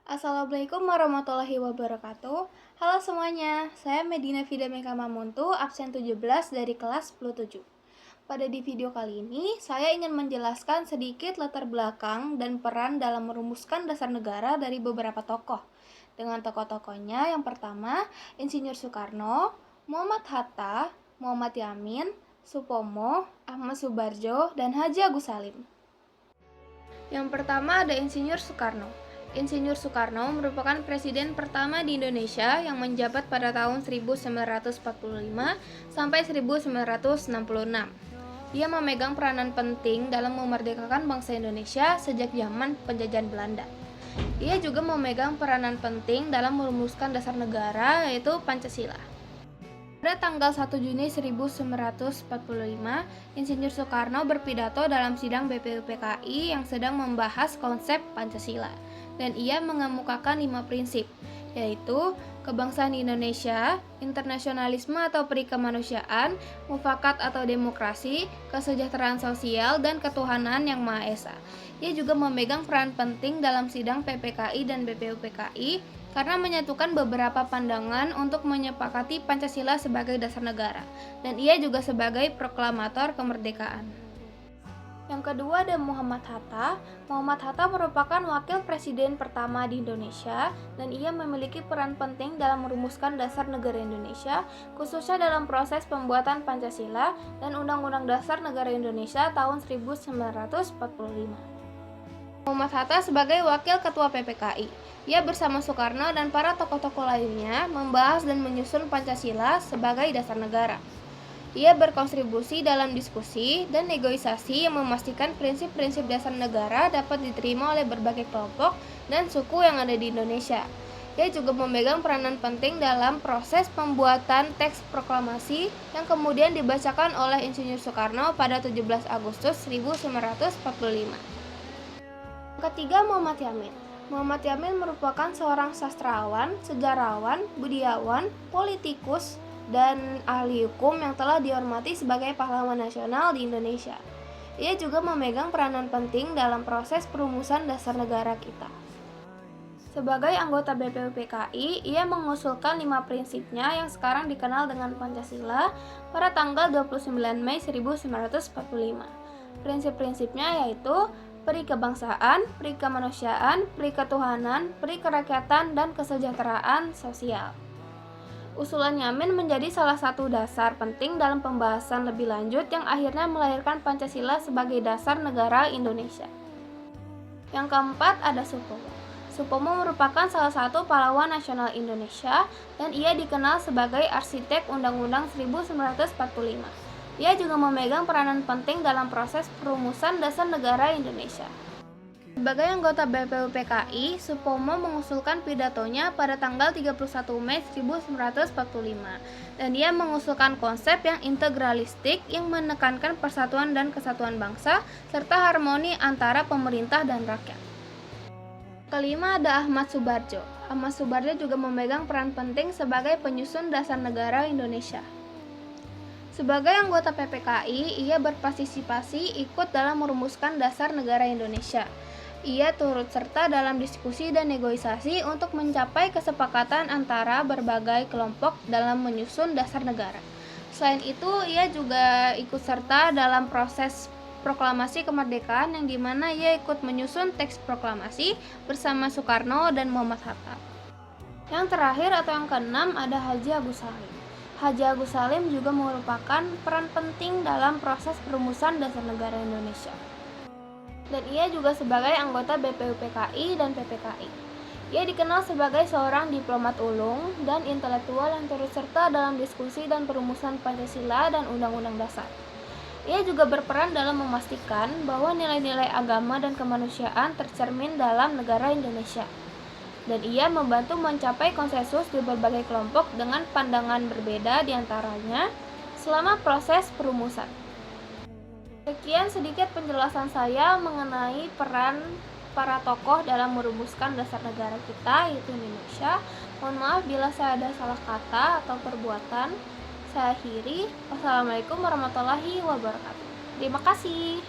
Assalamualaikum warahmatullahi wabarakatuh. Halo semuanya, saya Medina Vida Mekamamuntu, absen 17 dari kelas 10-7. Pada di video kali ini, saya ingin menjelaskan sedikit latar belakang dan peran dalam merumuskan dasar negara dari beberapa tokoh. Dengan tokoh-tokohnya, yang pertama, Insinyur Soekarno, Muhammad Hatta, Muhammad Yamin, Supomo, Ahmad Subarjo, dan Haji Agus Salim. Yang pertama ada Insinyur Soekarno. Insinyur Soekarno merupakan presiden pertama di Indonesia yang menjabat pada tahun 1945 sampai 1966. Dia memegang peranan penting dalam memerdekakan bangsa Indonesia sejak zaman penjajahan Belanda. Dia juga memegang peranan penting dalam merumuskan dasar negara, yaitu Pancasila. Pada tanggal 1 Juni 1945, Insinyur Soekarno berpidato dalam sidang BPUPKI yang sedang membahas konsep Pancasila, dan ia mengemukakan 5 prinsip, yaitu kebangsaan Indonesia, internasionalisme atau perikemanusiaan, mufakat atau demokrasi, kesejahteraan sosial, dan ketuhanan yang Maha Esa. Ia juga memegang peran penting dalam sidang PPKI dan BPUPKI karena menyatukan beberapa pandangan untuk menyepakati Pancasila sebagai dasar negara, dan ia juga sebagai proklamator kemerdekaan. Yang kedua ada Muhammad Hatta. Muhammad Hatta merupakan wakil presiden pertama di Indonesia, dan ia memiliki peran penting dalam merumuskan dasar negara Indonesia, khususnya dalam proses pembuatan Pancasila dan Undang-Undang Dasar Negara Indonesia tahun 1945. Muhammad Hatta sebagai wakil ketua PPKI. Ia bersama Soekarno dan para tokoh-tokoh lainnya membahas dan menyusun Pancasila sebagai dasar negara. Ia berkontribusi dalam diskusi dan negosiasi yang memastikan prinsip-prinsip dasar negara dapat diterima oleh berbagai kelompok dan suku yang ada di Indonesia. Ia juga memegang peranan penting dalam proses pembuatan teks proklamasi yang kemudian dibacakan oleh Insinyur Soekarno pada 17 Agustus 1945. Ketiga, Muhammad Yamin. Muhammad Yamin merupakan seorang sastrawan, sejarawan, budiawan, politikus, dan ahli hukum yang telah dihormati sebagai pahlawan nasional di Indonesia. Ia juga memegang peranan penting dalam proses perumusan dasar negara kita. Sebagai anggota BPUPKI, ia mengusulkan 5 prinsipnya yang sekarang dikenal dengan Pancasila pada tanggal 29 Mei 1945. Prinsip-prinsipnya yaitu peri kebangsaan, peri kemanusiaan, peri ketuhanan, peri kerakyatan, dan kesejahteraan sosial. Usulan Yamin menjadi salah satu dasar penting dalam pembahasan lebih lanjut yang akhirnya melahirkan Pancasila sebagai dasar negara Indonesia. Yang keempat ada Supomo. Supomo merupakan salah satu pahlawan nasional Indonesia dan ia dikenal sebagai arsitek Undang-Undang 1945. Ia juga memegang peranan penting dalam proses perumusan dasar negara Indonesia. Sebagai anggota BPUPKI, Supomo mengusulkan pidatonya pada tanggal 31 Mei 1945, dan ia mengusulkan konsep yang integralistik yang menekankan persatuan dan kesatuan bangsa, serta harmoni antara pemerintah dan rakyat. Kelima ada Ahmad Subarjo. Ahmad Subarjo juga memegang peran penting sebagai penyusun dasar negara Indonesia. Sebagai anggota PPKI, ia berpartisipasi ikut dalam merumuskan dasar negara Indonesia. Ia turut serta dalam diskusi dan negosiasi untuk mencapai kesepakatan antara berbagai kelompok dalam menyusun dasar negara. Selain itu, ia juga ikut serta dalam proses proklamasi kemerdekaan yang dimana ia ikut menyusun teks proklamasi bersama Soekarno dan Muhammad Hatta. Yang terakhir atau yang keenam ada Haji Agus Salim. Haji Agus Salim juga merupakan peran penting dalam proses perumusan dasar negara Indonesia. Dan ia juga sebagai anggota BPUPKI dan PPKI. Ia dikenal sebagai seorang diplomat ulung dan intelektual yang turut serta dalam diskusi dan perumusan Pancasila dan Undang-Undang Dasar. Ia juga berperan dalam memastikan bahwa nilai-nilai agama dan kemanusiaan tercermin dalam negara Indonesia. Dan ia membantu mencapai konsensus di berbagai kelompok dengan pandangan berbeda diantaranya selama proses perumusan. Sekian sedikit penjelasan saya mengenai peran para tokoh dalam merumuskan dasar negara kita, yaitu Indonesia. Mohon maaf bila saya ada salah kata atau perbuatan. Saya akhiri. Wassalamualaikum warahmatullahi wabarakatuh. Terima kasih.